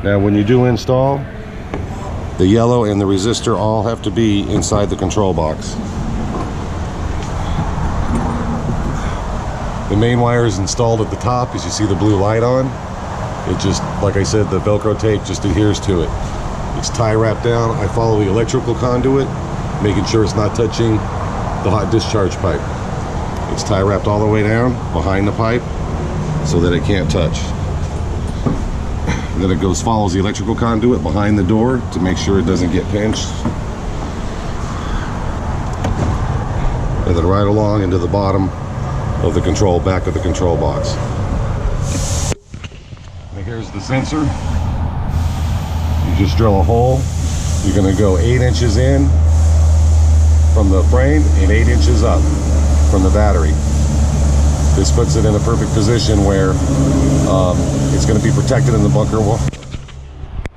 Now when you do install, the yellow and the resistor all have to be inside the control box. The main wire is installed at the top, as you see the blue light on. It just, like I said, the Velcro tape just adheres to it. It's tie wrapped down. I follow the electrical conduit, making sure it's not touching the hot discharge pipe. It's tie wrapped all the way down behind the pipe so that it can't touch. And then it follows the electrical conduit behind the door to make sure it doesn't get pinched. And then right along into the bottom of the control, back of the control box. And here's the sensor. You just drill a hole. You're going to go 8 inches in from the frame and 8 inches up from the battery. This puts it in a perfect position where it's going to be protected in the bunker wall.